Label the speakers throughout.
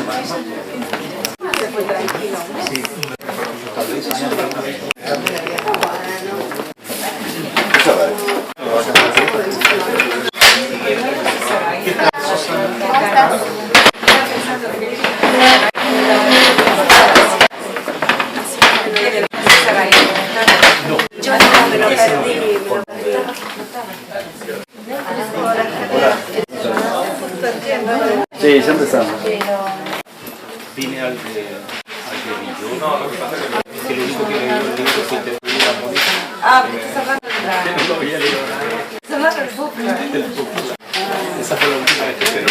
Speaker 1: Se fue tranquilo.
Speaker 2: Sí.
Speaker 3: Sí, ya empezamos.
Speaker 2: Vine al de Villó. No, lo que pasa es que lo único que leí el libro fue Te voy a morir.
Speaker 1: Ah, me estás hablando de la...
Speaker 2: No había leído nada.
Speaker 1: Estás hablando del book.
Speaker 2: De la book. Esa fue la última vez que se lo...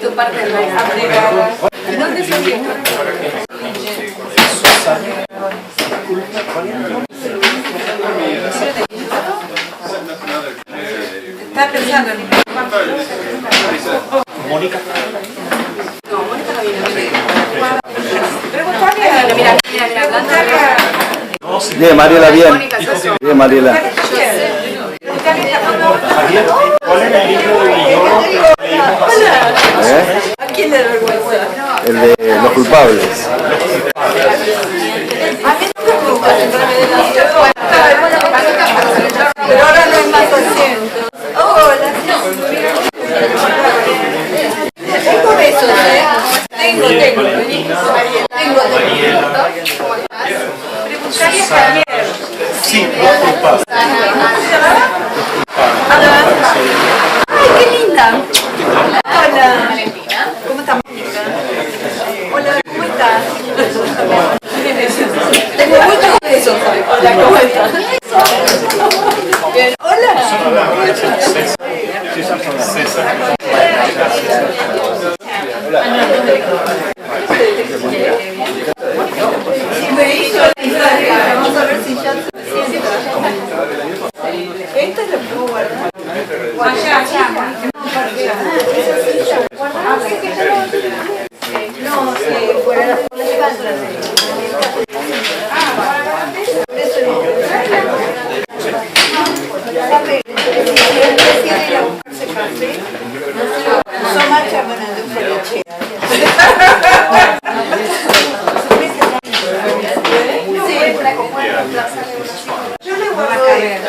Speaker 1: Tu parte de la abrigada. ¿Y dónde se viene? Estaba pensando en
Speaker 2: Mónica.
Speaker 1: No, Mónica no viene. Preguntarle a... Mira, preguntarle a...
Speaker 3: Bien, Mariela, bien. Bien, Mariela.
Speaker 2: ¿Cuál es el libro de Villó?
Speaker 3: ¿Eh?
Speaker 1: ¿A quién le da vergüenza?
Speaker 3: El de los culpables.
Speaker 1: A mí no me gusta el revelación. Pero ahora no es más asiento. Hola. Tengo besos, ¿eh? Tengo. Preguntarle a Javier.
Speaker 2: Sí, los culpables.
Speaker 1: ¡Ay, qué linda! Hola. ¿Cómo está Mónica? Hola, ¿cómo estás? Tengo muchos besos. Hola, ¿cómo estás? Bien. Hola.
Speaker 2: César.
Speaker 1: Vamos a ver si ya se sienta. Esta la puedo guardar. Allá. No, fuera yo le voy a caer.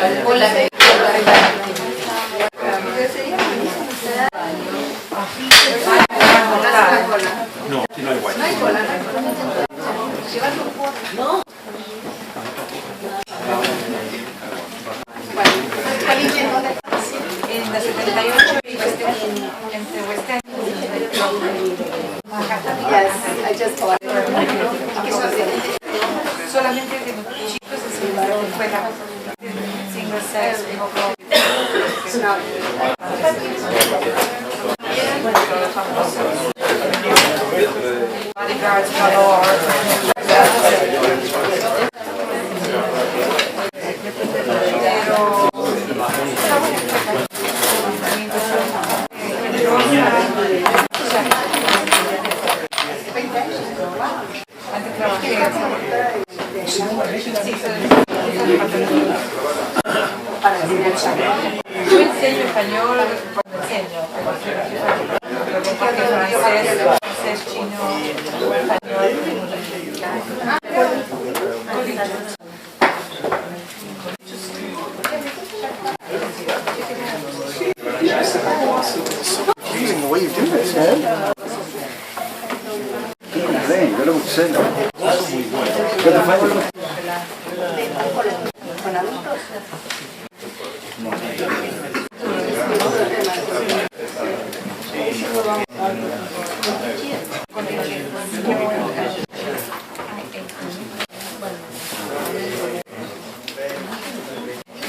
Speaker 2: No, aquí no hay guay.
Speaker 1: No. En la 78 entre West End solamente de chicos fue la single sex bodyguards yo enseño español, porque francés, chino,
Speaker 3: Confusing the way you do this, man. Qué complain, yo lo escuché. ¿Qué te fue?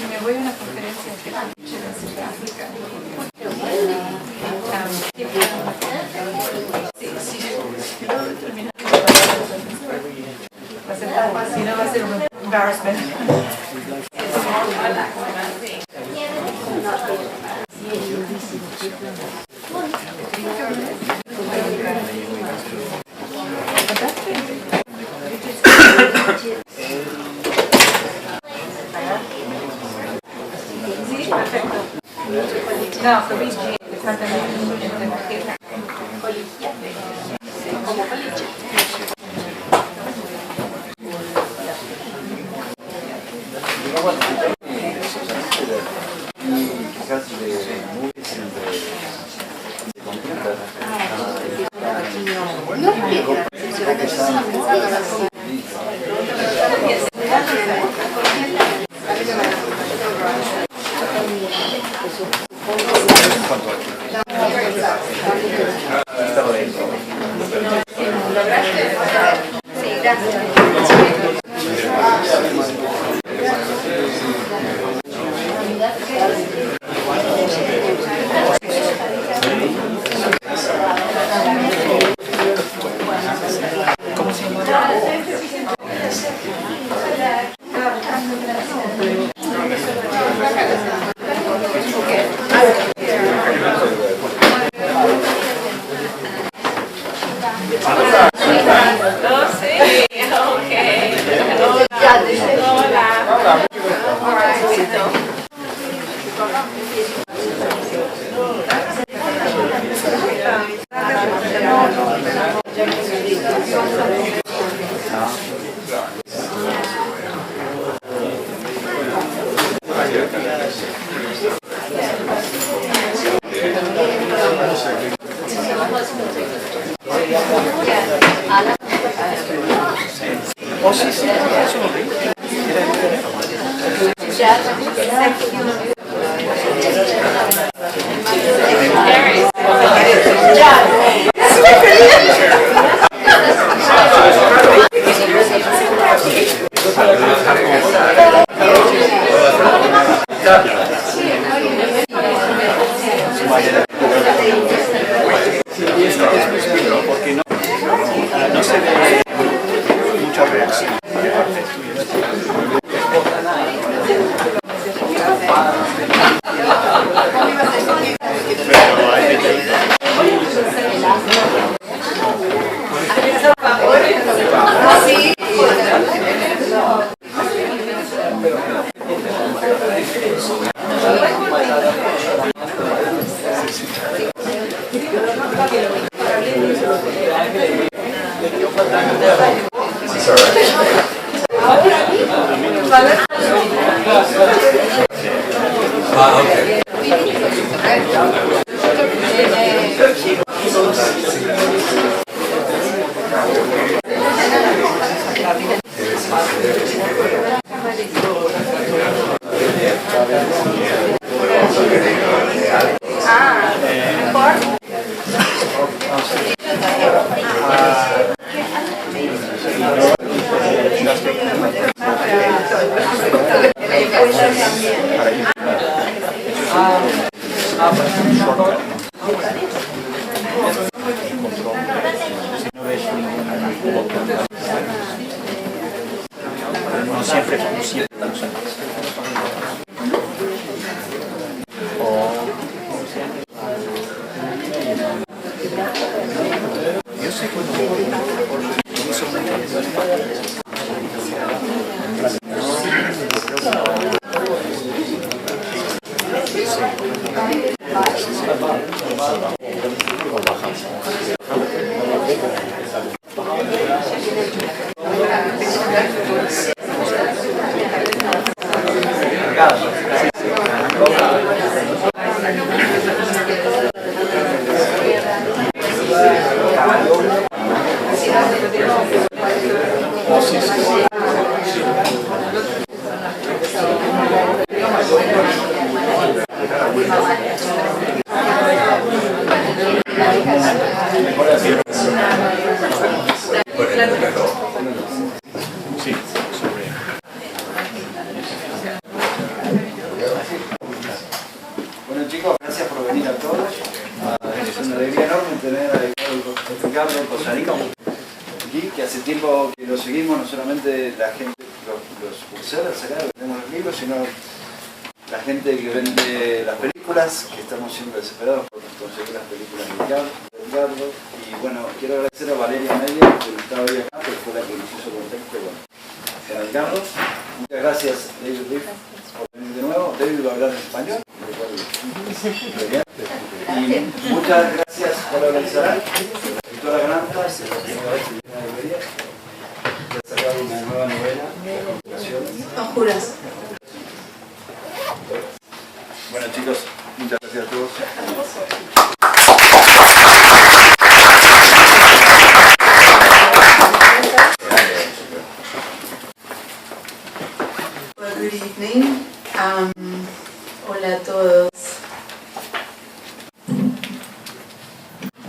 Speaker 1: me voy a una conferencia en África. Si no va a ser un embarrassment. Sí. perfetto. No, Luigi, esattamente. Come collegiate.
Speaker 3: I casi dei movie sempre di computer. Stavo dentro.
Speaker 1: Sì, grazie. Oh, sì, ok. Hola.
Speaker 3: Oh sì, sì, sono lì. Porque no se ve mucha reacción. No siempre funciona. Yo sé cuando hizo Bueno chicos, gracias por venir a todos. Es una alegría enorme tener a Ricardo Cosarico aquí, que hace tiempo que lo seguimos, no solamente la gente, los booksellers acá que tenemos los libros, sino la gente que vende las películas, que estamos siempre desesperados por conseguir las películas de Ricardo. Y bueno, quiero agradecer a Valeria Media, que está hoy acá, que fue la que nos hizo contacto con Ricardo. Muchas gracias, David Riff, por venir de nuevo. David va a hablar en español. Muy bien. Y muchas gracias por organizar. Doctora Granta, es la primera vez que viene a la librería. Ha sacado una nueva novela,
Speaker 1: Conjuras.
Speaker 3: Bueno chicos, muchas gracias a todos.
Speaker 1: Well, good evening. Hola a todos.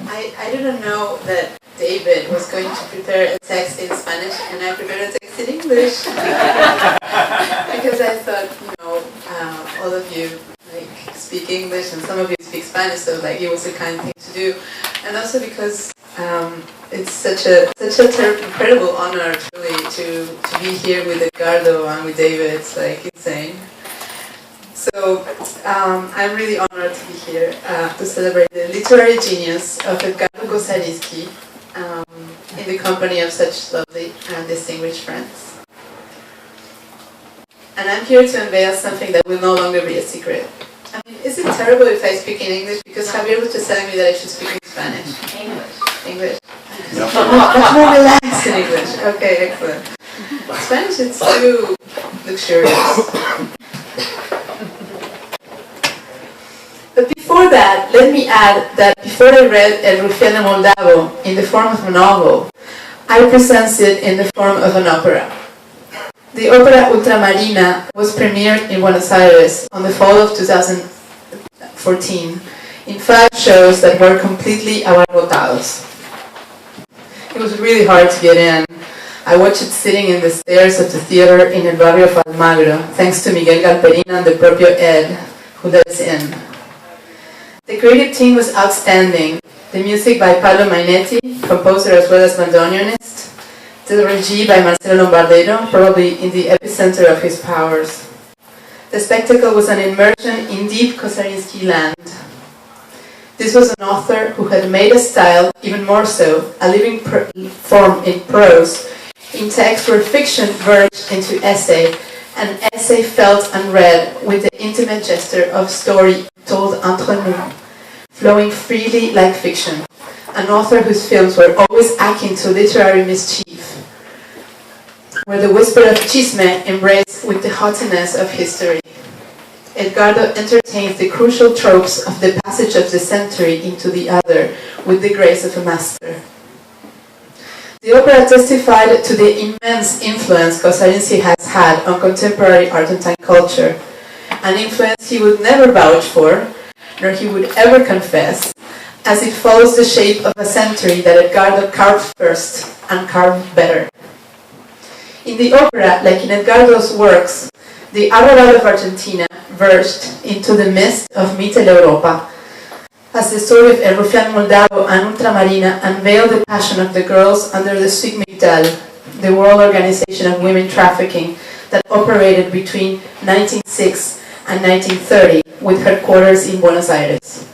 Speaker 1: I didn't know that David was going to prepare a text in Spanish and I prepared a text in English. Because I thought, all of you speak English and some of you speak Spanish, so it was a kind thing to do. And also because it's such an incredible honor truly to be here with Edgardo and with David. It's insane. So I'm really honored to be here to celebrate the literary genius of Edgardo Kosarinski in the company of such lovely and distinguished friends. And I'm here to unveil something that will no longer be a secret. I mean, is it terrible if I speak in English? Because Javier was just telling me that I should speak in Spanish. English. Much more relaxed in English. Okay, excellent. Spanish is too luxurious. But before that, let me add that before I read El Rufián de Moldavo in the form of a novel, I presenced it in the form of an opera. The opera Ultramarina was premiered in Buenos Aires on the fall of 2014 in 5 shows that were completely abarrotados. It was really hard to get in. I watched it sitting in the stairs of the theater in El Barrio of Almagro, thanks to Miguel Galperina and the propio Ed, who let us in. The creative team was outstanding. The music by Paolo Mainetti, composer as well as bandoneonist. The regie by Marcelo Lombardero, probably in the epicenter of his powers. The spectacle was an immersion in deep Kosarinski land. This was an author who had made a style, even more so, a living form in prose, in text where fiction verged into essay, and essay felt and read with the intimate gesture of story told entre nous, flowing freely like fiction. An author whose films were always akin to literary mischief, where the whisper of chisme embraced with the haughtiness of history. Edgardo entertains the crucial tropes of the passage of the century into the other with the grace of a master. The opera testified to the immense influence Kosarinski has had on contemporary Argentine culture, an influence he would never vouch for, nor he would ever confess, as it follows the shape of a century that Edgardo carved first and carved better. In the opera, like in Edgardo's works, the Arrabal of Argentina verged into the mist of Mittel Europa, as the story of El Rufián Moldavo and Ultramarina unveiled the passion of the girls under the Swig Migdal, the World Organization of Women Trafficking that operated between 1906 and 1930 with headquarters in Buenos Aires.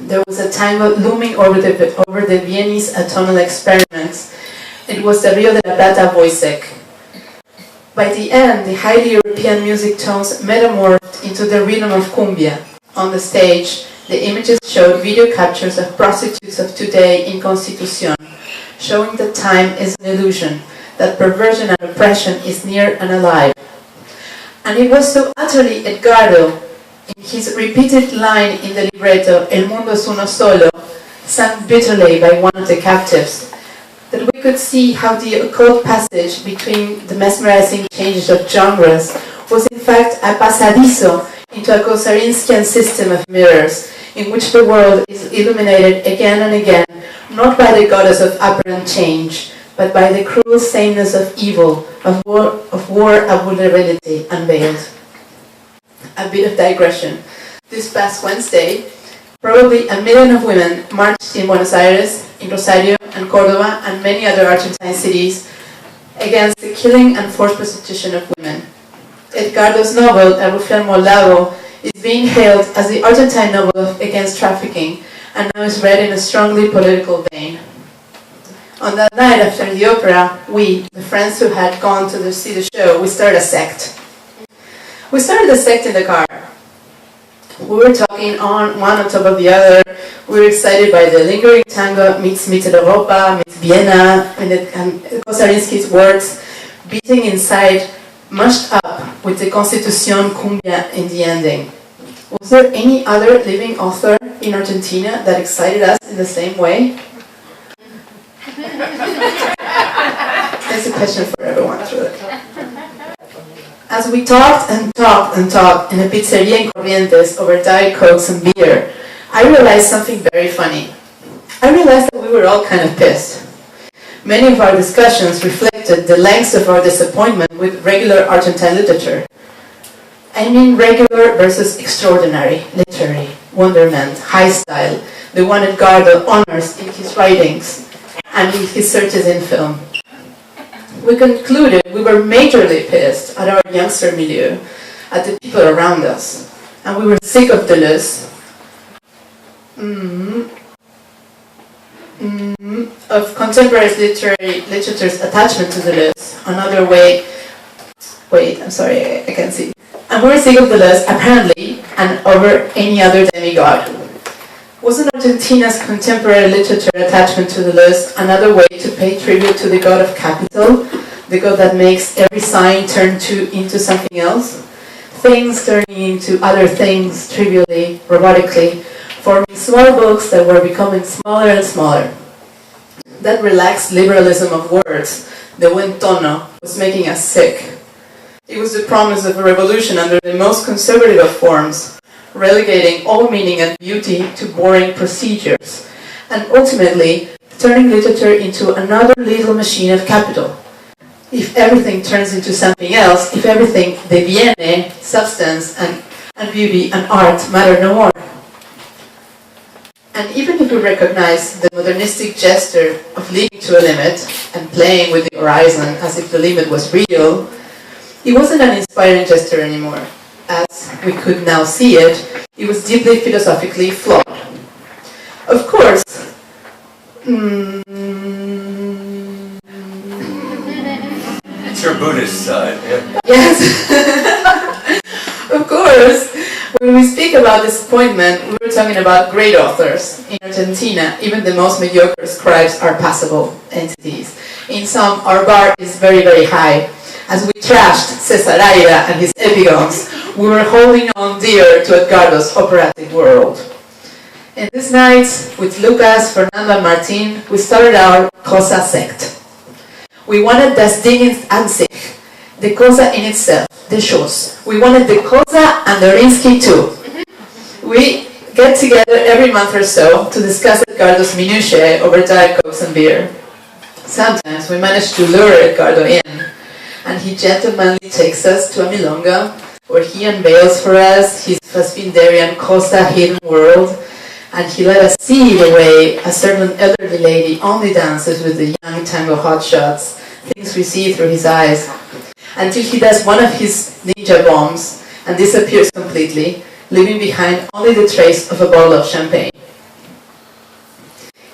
Speaker 1: There was a tango looming over the Viennese atonal experiments. It was the Rio de la Plata Wojciech. By the end, the highly European music tones metamorphed into the rhythm of cumbia. On the stage, the images showed video captures of prostitutes of today in Constitución, showing that time is an illusion, that perversion and oppression is near and alive. And it was so utterly Edgardo, in his repeated line in the libretto, El mundo es uno solo, sung bitterly by one of the captives, that we could see how the occult passage between the mesmerizing changes of genres was in fact a pasadizo into a Kosarinskian system of mirrors, in which the world is illuminated again and again, not by the goddess of apparent change, but by the cruel sameness of evil, of war and vulnerability unveiled. A bit of digression. This past Wednesday, probably 1 million of women marched in Buenos Aires, in Rosario and Córdoba and many other Argentine cities against the killing and forced prostitution of women. Edgardo's novel, El Rufián Moldavo, is being hailed as the Argentine novel against trafficking and now is read in a strongly political vein. On that night after the opera, we, the friends who had gone to see the show, we started a sect. We started a sect in the car. We were talking on one on top of the other. We were excited by the lingering tango meets Mitteleuropa, meets Vienna, and Kosarinsky's words beating inside, mushed up with the Constitución cumbia in the ending. Was there any other living author in Argentina that excited us in the same way? That's a question for everyone, truly. As we talked and talked and talked in a pizzeria in Corrientes over Diet Cokes and beer, I realized something very funny. I realized that we were all kind of pissed. Many of our discussions reflected the lengths of our disappointment with regular Argentine literature. I mean regular versus extraordinary, literary, wonderment, high style, the one Edgardo honors in his writings and in his searches in film. We concluded we were majorly pissed at our youngster milieu, at the people around us, and we were sick of Deleuze, of contemporary literature's attachment to Deleuze. Another way, wait, I'm sorry, I can't see. And we were sick of Deleuze, apparently, and over any other demigod. Wasn't Argentina's contemporary literature attachment to Deleuze another way to pay tribute to the god of capital, the god that makes every sign turn into something else? Things turning into other things, trivially, robotically, forming small books that were becoming smaller and smaller. That relaxed liberalism of words, the buen tono, was making us sick. It was the promise of a revolution under the most conservative of forms, relegating all meaning and beauty to boring procedures, and ultimately turning literature into another little machine of capital. If everything turns into something else, if everything deviene, substance and beauty and art matter no more. And even if we recognize the modernistic gesture of leading to a limit and playing with the horizon as if the limit was real, it wasn't an inspiring gesture anymore. As we could now see it, it was deeply philosophically flawed. Of course,
Speaker 4: it's your Buddhist side, yeah?
Speaker 1: Yes. Of course, when we speak about disappointment, we were talking about great authors. In Argentina, even the most mediocre scribes are passable entities. In some, our bar is very, very high. As we trashed César Aira and his epigones, we were holding on dear to Edgardo's operatic world. And this night, with Lucas, Fernando and Martin, we started our Cosa sect. We wanted das Ding an sich, the cosa in itself, the chose. We wanted the cosa and the Rinsky too. We get together every month or so to discuss Edgardo's minutiae over Diet Cokes and beer. Sometimes we manage to lure Edgardo in, and he gentlemanly takes us to a milonga, where he unveils for us his Fassbinderian Cosa hidden world, and he let us see the way a certain elderly lady only dances with the young tango hotshots, things we see through his eyes, until he does one of his ninja bombs and disappears completely, leaving behind only the trace of a bottle of champagne.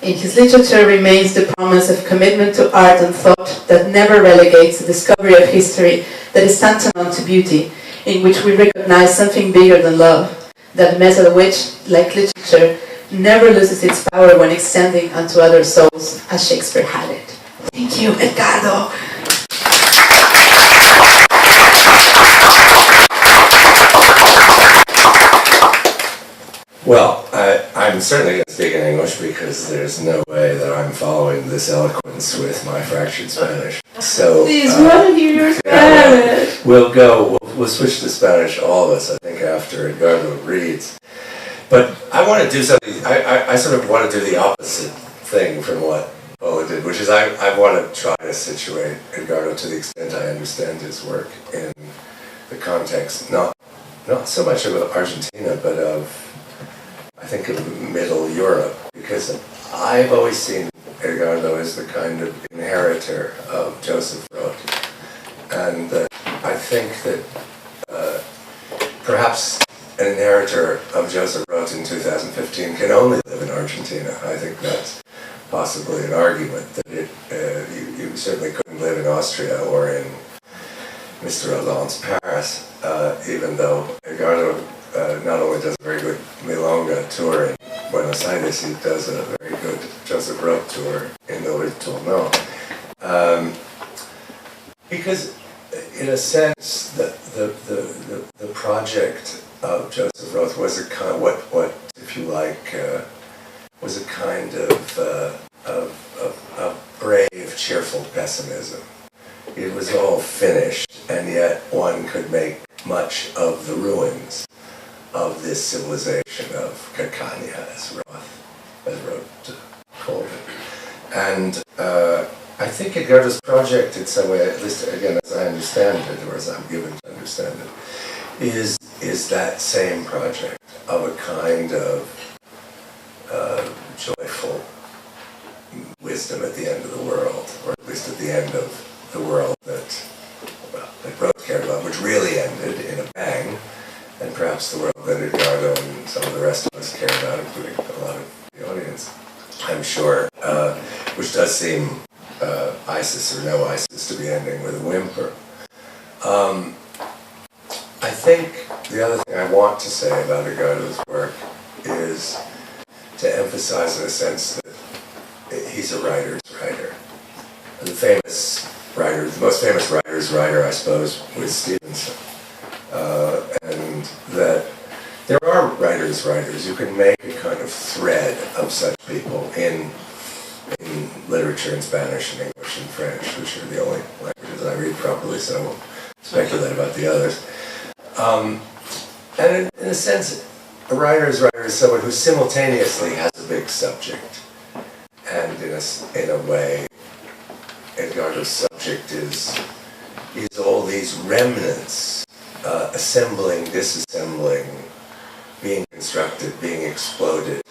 Speaker 1: In his literature remains the promise of commitment to art and thought that never relegates the discovery of history that is tantamount to beauty, in which we recognize something bigger than love, that method which, like literature, never loses its power when extending unto other souls, as Shakespeare had it. Thank you, Edgardo.
Speaker 4: Well, I'm certainly going to speak in English because there's no way that I'm following this eloquence with my fractured Spanish. So,
Speaker 1: Please, we want to hear your Spanish.
Speaker 4: We'll switch to Spanish, all of us, I think, after Edgardo reads. But I want to do something, I sort of want to do the opposite thing from what Paula did, which is I want to try to situate Edgardo to the extent I understand his work in the context, not so much of Argentina, but of, I think, of Middle Europe, because I've always seen Edgardo as the kind of inheritor of Joseph Roth. And I think that perhaps an inheritor of Joseph Roth in 2015 can only live in Argentina. I think that's possibly an argument that you certainly couldn't live in Austria or in Mr. Hollande's Paris, even though Edgardo not only does a very good artist, he does a very good Joseph Roth tour in the Rue Tournon. Because, in a sense, the project of Joseph Roth was a kind, what if you like, was a kind of brave, cheerful pessimism. It was all finished, and yet one could make much of the ruins of this civilization of Campania, as Roth called it. And I think Edgardo's project, in some way, at least again as I understand it, or as I'm given to understand it, is that same project of a kind of joyful wisdom at the end of the world, or at least at the end of the world that Roth cared about, which really ended in a bang, and perhaps the world that Edgardo and some of the rest of us care about, including a lot of the audience, I'm sure, which does seem ISIS or no ISIS to be ending with a whimper. I think the other thing I want to say about Edgardo's work is to emphasize, in a sense, that he's a writer's writer. The famous writer, the most famous writer's writer, I suppose, was Stevenson. And that there are writers. You can make a kind of thread of such people in literature in Spanish and English and French, which are the only languages I read properly, so I won't speculate about the others. And in a sense, a writer's writer is someone who simultaneously has a big subject, and in a way, Edgardo's subject is all these remnants, assembling, disassembling, being constructed, being exploded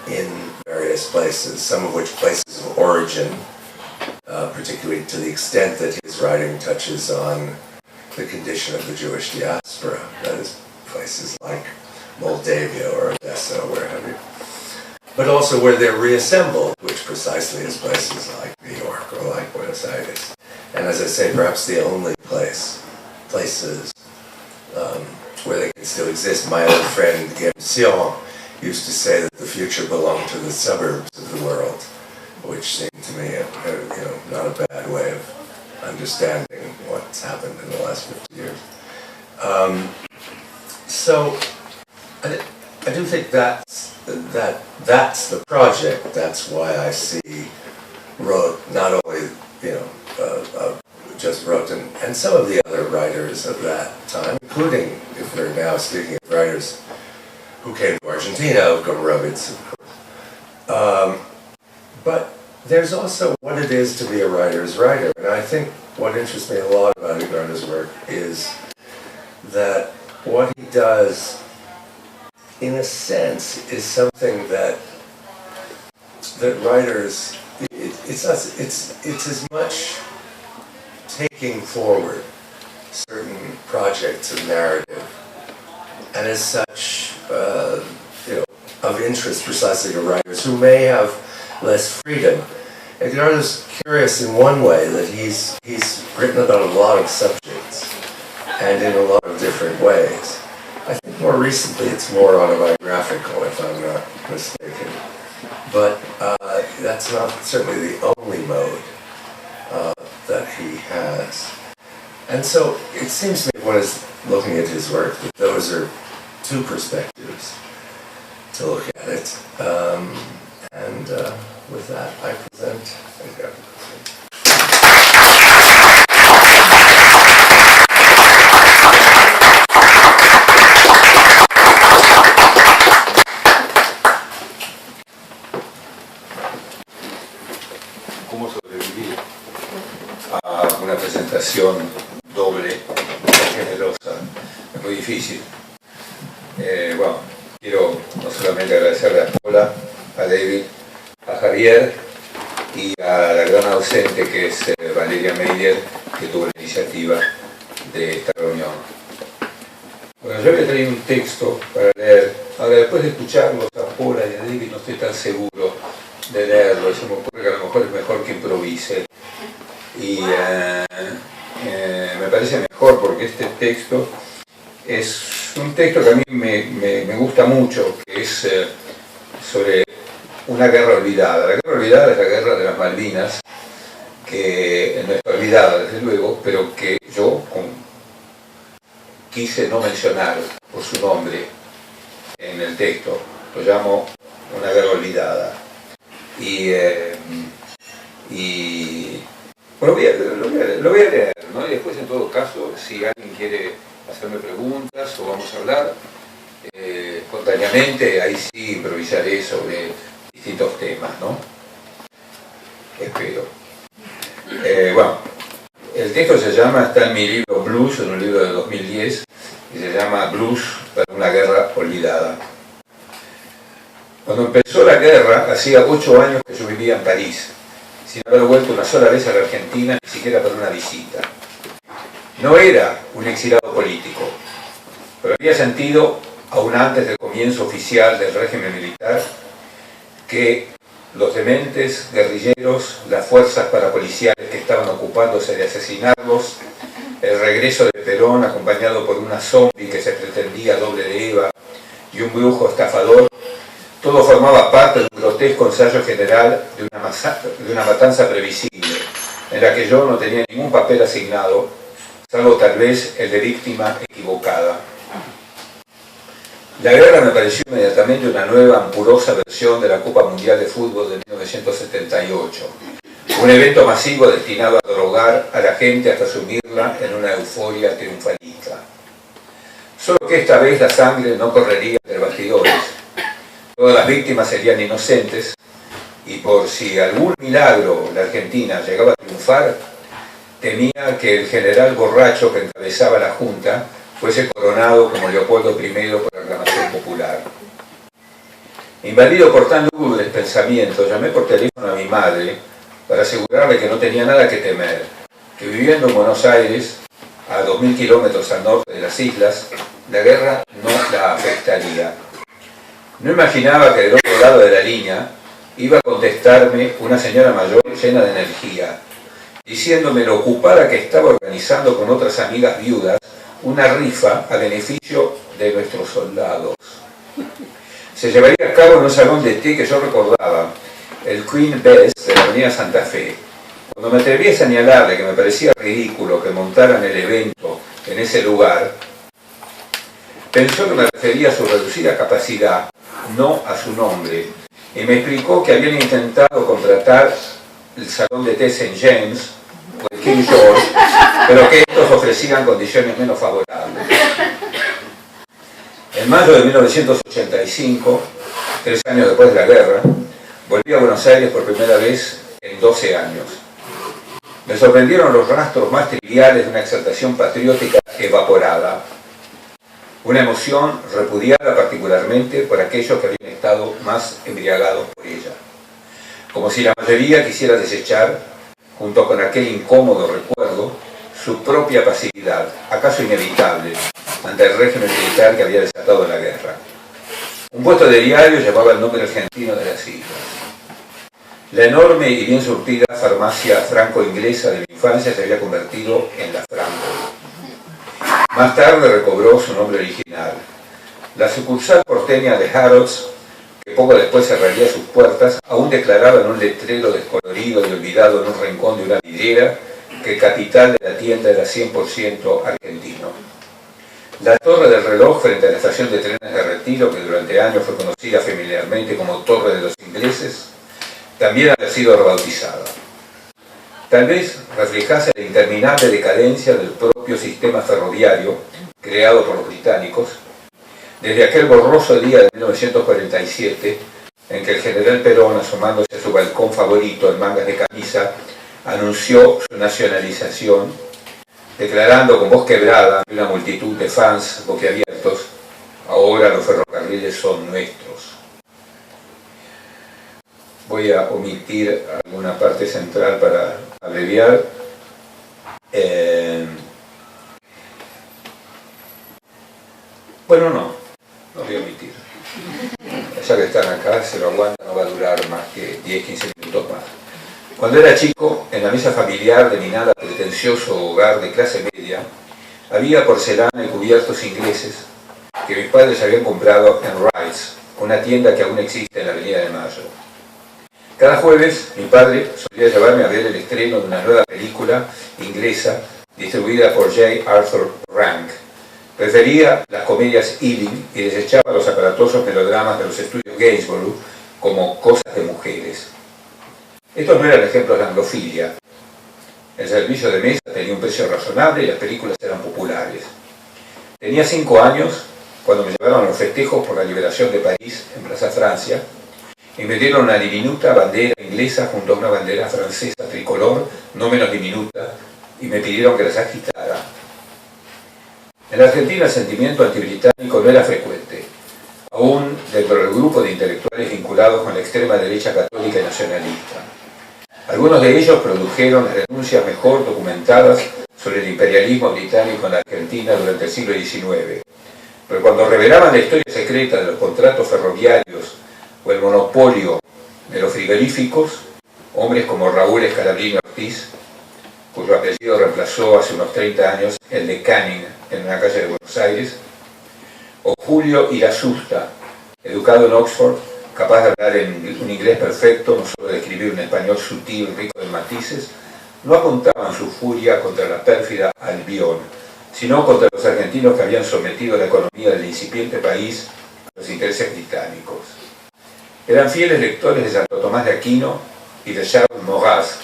Speaker 4: in various places, some of which places of origin, particularly to the extent that his writing touches on the condition of the Jewish diaspora, that is, places like Moldavia or Odessa or where have you. But also where they're reassembled, which precisely is places like New York or like Buenos Aires. And as I say, perhaps the only places where they can still exist. My old friend Guillaume Sion used to say that the future belonged to the suburbs of the world, which seemed to me not a bad way of understanding what's happened in the last 50 years. So I do think that's the project. That's why I see Roth, not only just Roth and some of the other writers of that time, including, if we're now speaking of writers who came to Argentina, Gombrowicz, of course. But there's also what it is to be a writer's writer, and I think what interests me a lot about Edgardo's work is that what he does, in a sense, is something that writers, it's as much taking forward certain projects of narrative, and as such, of interest precisely to writers who may have less freedom. Edgardo's curious in one way that he's written about a lot of subjects and in a lot of different ways. I think more recently it's more autobiographical, if I'm not mistaken. But that's not certainly the only mode that he has. And so it seems to me, when one is looking at his work, that those are two perspectives to look at it. And with that, I present Edgardo.
Speaker 5: ¿Cómo sobrevivir a una presentación doble, generosa? Es muy difícil. Bueno, quiero no solamente agradecerle a Paula, a David, a Javier y a la gran ausente que es Valeria Meyer, que tuvo la iniciativa de esta reunión. Bueno, yo había traído un texto para leer. Ahora, después de escucharlos a Paula y a David, no estoy tan seguro de leerlo. Se me ocurre que a lo mejor es mejor que improvise. Y me parece mejor porque este texto es un texto que a mí me gusta mucho, que es sobre una guerra olvidada. La guerra olvidada es la guerra de las Malvinas, que no está olvidada desde luego, pero que yo quise no mencionar por su nombre en el texto. Lo llamo una guerra olvidada. Bueno, lo voy a leer, ¿no? Y después, en todo caso, si alguien quiere hacerme preguntas o vamos a hablar espontáneamente, ahí sí improvisaré sobre distintos temas, ¿no? Espero. Bueno, el texto está en mi libro Blues, en un libro de 2010, y se llama Blues para una guerra olvidada. Cuando empezó la guerra, hacía 8 años que yo vivía en París, sin haber vuelto una sola vez a la Argentina, ni siquiera para una visita. No era un exilado político, pero había sentido, aún antes del comienzo oficial del régimen militar, que los dementes guerrilleros, las fuerzas parapoliciales que estaban ocupándose de asesinarlos, el regreso de Perón acompañado por una zombie que se pretendía doble de Eva y un brujo estafador, todo formaba parte de un grotesco ensayo general de una matanza previsible, en la que yo no tenía ningún papel asignado, salvo tal vez el de víctima equivocada. La guerra me pareció inmediatamente una nueva, ampurosa versión de la Copa Mundial de Fútbol de 1978, un evento masivo destinado a drogar a la gente hasta sumirla en una euforia triunfalista. Solo que esta vez la sangre no correría entre bastidores. Todas las víctimas serían inocentes y por si algún milagro la Argentina llegaba a triunfar, temía que el general borracho que encabezaba la Junta fuese coronado como Leopoldo I por aclamación popular. Invadido por tan lúgubres pensamientos, llamé por teléfono a mi madre para asegurarle que no tenía nada que temer, que viviendo en Buenos Aires, a 2000 kilómetros al norte de las islas, la guerra no la afectaría. No imaginaba que del otro lado de la línea iba a contestarme una señora mayor llena de energía, diciéndome lo ocupada que estaba organizando con otras amigas viudas una rifa a beneficio de nuestros soldados. Se llevaría a cabo en un salón de té que yo recordaba, el Queen Bess de la avenida Santa Fe. Cuando me atreví a señalarle que me parecía ridículo que montaran el evento en ese lugar, pensó que me refería a su reducida capacidad, no a su nombre, y me explicó que habían intentado contratar el salón de té St. James o el King George, pero que estos ofrecían condiciones menos favorables. En mayo de 1985, 3 años después de la guerra, volví a Buenos Aires por primera vez en 12 años. Me sorprendieron los rastros más triviales de una exaltación patriótica evaporada, una emoción repudiada particularmente por aquellos que habían estado más embriagados por ella, como si la mayoría quisiera desechar, junto con aquel incómodo recuerdo, su propia pasividad, acaso inevitable, ante el régimen militar que había desatado la guerra. Un puesto de diario llevaba el nombre argentino de las islas. La enorme y bien surtida farmacia franco-inglesa de mi infancia se había convertido en la Franco. Más tarde recobró su nombre original. La sucursal porteña de Harrods, que poco después cerraría sus puertas, aún declaraba en un letrero descolorido y olvidado en un rincón de una vidriera que el capital de la tienda era 100% argentino. La torre del reloj frente a la estación de trenes de Retiro, que durante años fue conocida familiarmente como Torre de los Ingleses, también había sido rebautizada. Tal vez reflejase la interminable decadencia del propio sistema ferroviario creado por los británicos, desde aquel borroso día de 1947, en que el general Perón, asomándose a su balcón favorito en mangas de camisa, anunció su nacionalización, declarando con voz quebrada ante una multitud de fans boquiabiertos: ahora los ferrocarriles son nuestros. Voy a omitir alguna parte central para abreviar. Bueno, no voy a omitir. Ya que están acá, se lo aguantan, no va a durar más que 10-15 minutos más. Cuando era chico, en la mesa familiar de mi nada pretencioso hogar de clase media, había porcelana y cubiertos ingleses que mis padres habían comprado en Wrights, una tienda que aún existe en la Avenida de Mayo. Cada jueves mi padre solía llevarme a ver el estreno de una nueva película inglesa distribuida por J. Arthur Rank. Prefería las comedias Ealing y desechaba los aparatosos melodramas de los estudios Gainsborough como cosas de mujeres. Estos no eran ejemplos de anglofilia. El servicio de mesa tenía un precio razonable y las películas eran populares. Tenía 5 años cuando me llevaron a los festejos por la liberación de París en Plaza Francia y me dieron una diminuta bandera inglesa junto a una bandera francesa tricolor, no menos diminuta, y me pidieron que las agitara. En la Argentina el sentimiento antibritánico no era frecuente, aún dentro del grupo de intelectuales vinculados con la extrema derecha católica y nacionalista. Algunos de ellos produjeron las denuncias mejor documentadas sobre el imperialismo británico en la Argentina durante el siglo XIX. Pero cuando revelaban la historia secreta de los contratos ferroviarios o el monopolio de los frigoríficos, hombres como Raúl Scalabrini Ortiz, cuyo apellido reemplazó hace unos 30 años el de Canning en una calle de Buenos Aires, o Julio Irasusta, educado en Oxford, capaz de hablar en un inglés perfecto, no solo de escribir un español sutil, rico de matices, no apuntaban su furia contra la pérfida Albión, sino contra los argentinos que habían sometido la economía del incipiente país a los intereses británicos. Eran fieles lectores de Santo Tomás de Aquino y de Charles Maurras.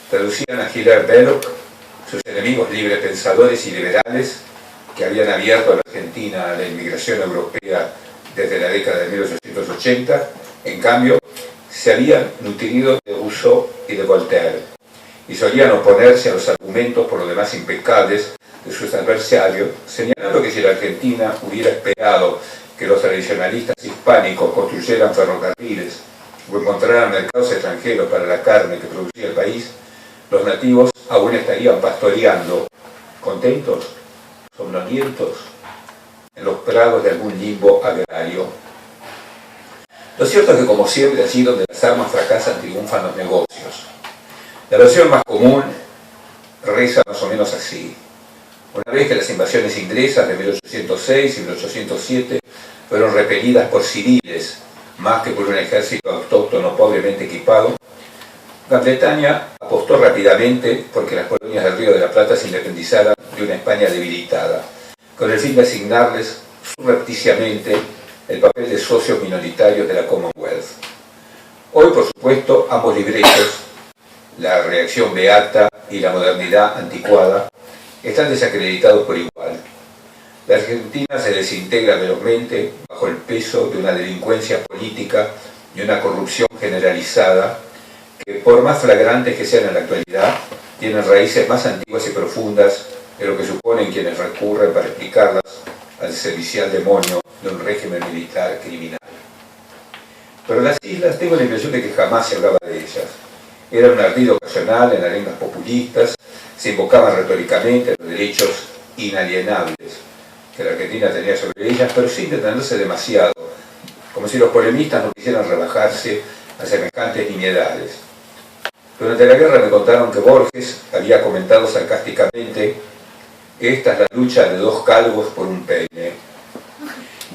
Speaker 5: Traducían a Hilaire Belloc, sus enemigos librepensadores y liberales, que habían abierto a la Argentina a la inmigración europea desde la década de 1880, en cambio, se habían nutrido de Rousseau y de Voltaire, y solían oponerse a los argumentos por lo demás impecables de sus adversarios, señalando que si la Argentina hubiera esperado que los tradicionalistas hispánicos construyeran ferrocarriles o encontraran mercados extranjeros para la carne que producía el país, los nativos aún estarían pastoreando, contentos, somnolientos, en los prados de algún limbo agrario. Lo cierto es que, como siempre, allí donde las armas fracasan triunfan los negocios. La versión más común reza más o menos así. Una vez que las invasiones inglesas de 1806 y 1807 fueron repelidas por civiles más que por un ejército autóctono pobremente equipado, Gran Bretaña apostó rápidamente porque las colonias del Río de la Plata se independizaran de una España debilitada, con el fin de asignarles surrepticiamente el papel de socios minoritarios de la Commonwealth. Hoy, por supuesto, ambos libretos, la reacción beata y la modernidad anticuada, están desacreditados por igual. La Argentina se desintegra velozmente bajo el peso de una delincuencia política y una corrupción generalizada que, por más flagrantes que sean en la actualidad, tienen raíces más antiguas y profundas de lo que suponen quienes recurren para explicarlas al servicial demonio de un régimen militar criminal. Pero las islas, tengo la impresión de que jamás se hablaba de ellas. Era un ardido ocasional en arengas populistas, se invocaban retóricamente los derechos inalienables que la Argentina tenía sobre ellas, pero sin detenerse demasiado, como si los polemistas no quisieran rebajarse a semejantes nimiedades. Durante la guerra me contaron que Borges había comentado sarcásticamente que esta es la lucha de dos calvos por un peine.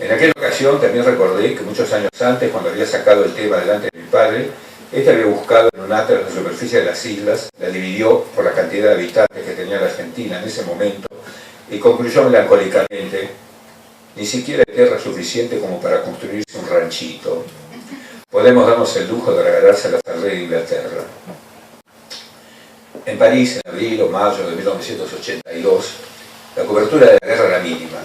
Speaker 5: En aquella ocasión también recordé que muchos años antes, cuando había sacado el tema delante de mi padre, este había buscado en un atlas la superficie de las islas, la dividió por la cantidad de habitantes que tenía la Argentina en ese momento y concluyó melancólicamente: ni siquiera hay tierra suficiente como para construirse un ranchito. Podemos darnos el lujo de regalárselas al rey de Inglaterra. En París, en abril o mayo de 1982, la cobertura de la guerra era mínima.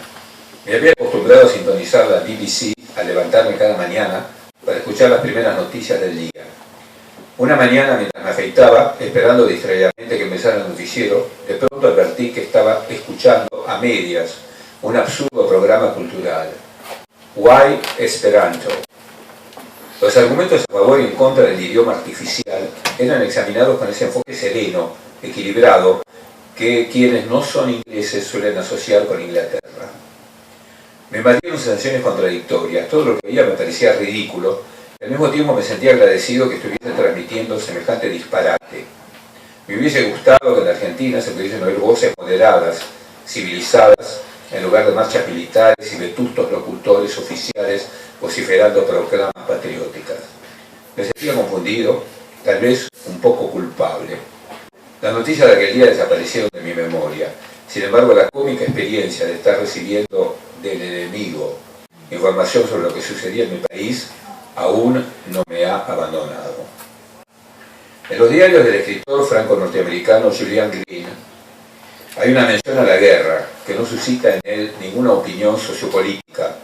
Speaker 5: Me había acostumbrado a sintonizar la BBC al levantarme cada mañana para escuchar las primeras noticias del día. Una mañana, mientras me afeitaba, esperando distraídamente que empezara el noticiero, de pronto advertí que estaba escuchando a medias un absurdo programa cultural. Why Esperanto? Los argumentos a favor y en contra del idioma artificial eran examinados con ese enfoque sereno, equilibrado, que quienes no son ingleses suelen asociar con Inglaterra. Me invadieron sensaciones contradictorias, todo lo que veía me parecía ridículo, y al mismo tiempo me sentía agradecido que estuviese transmitiendo semejante disparate. Me hubiese gustado que en la Argentina se pudiesen oír voces moderadas, civilizadas, en lugar de marchas militares y vetustos locutores oficiales vociferando proclamas patrióticas. Me sentía confundido, tal vez un poco culpable. Las noticias de aquel día desaparecieron de mi memoria. Sin embargo, la cómica experiencia de estar recibiendo del enemigo información sobre lo que sucedía en mi país aún no me ha abandonado. En los diarios del escritor franco-norteamericano Julian Green hay una mención a la guerra que no suscita en él ninguna opinión sociopolítica,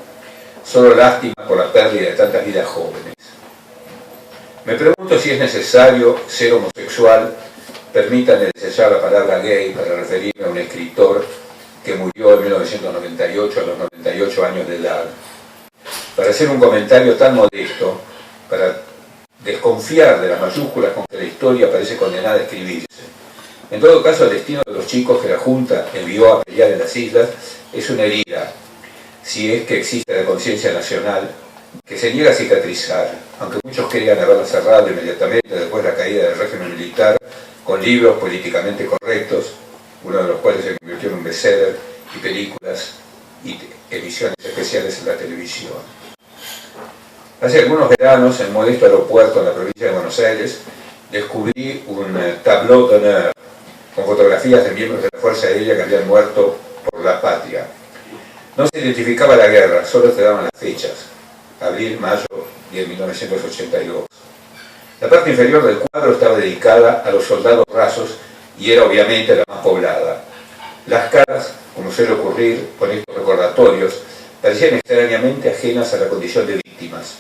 Speaker 5: solo lástima por la pérdida de tantas vidas jóvenes. Me pregunto si es necesario ser homosexual. Permítanme desechar la palabra gay para referirme a un escritor que murió en 1998 a los 98 años de edad. Para hacer un comentario tan modesto, para desconfiar de las mayúsculas con que la historia parece condenada a escribirse. En todo caso, el destino de los chicos que la Junta envió a pelear en las islas es una herida, si es que existe la conciencia nacional, que se niega a cicatrizar, aunque muchos querían haberla cerrado inmediatamente después de la caída del régimen militar, con libros políticamente correctos, uno de los cuales se convirtió en un bestseller, y películas y emisiones especiales en la televisión. Hace algunos veranos, en un modesto aeropuerto en la provincia de Buenos Aires, descubrí un tableau d'honneur con fotografías de miembros de la Fuerza Aérea que habían muerto por la patria. No se identificaba la guerra, solo te daban las fechas, abril-mayo de 1982. La parte inferior del cuadro estaba dedicada a los soldados rasos y era obviamente la más poblada. Las caras, como suele ocurrir con estos recordatorios, parecían extrañamente ajenas a la condición de víctimas.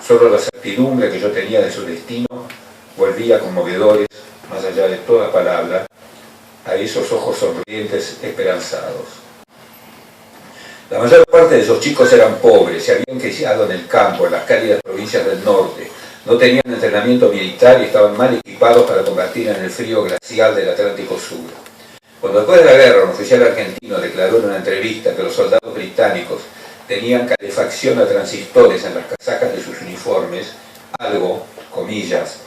Speaker 5: Solo la certidumbre que yo tenía de su destino volvía conmovedores, más allá de toda palabra, a esos ojos sonrientes esperanzados. La mayor parte de esos chicos eran pobres, se habían criado en el campo, en las cálidas provincias del norte, no tenían entrenamiento militar y estaban mal equipados para combatir en el frío glacial del Atlántico Sur. Cuando después de la guerra un oficial argentino declaró en una entrevista que los soldados británicos tenían calefacción a transistores en las casacas de sus uniformes, algo, comillas,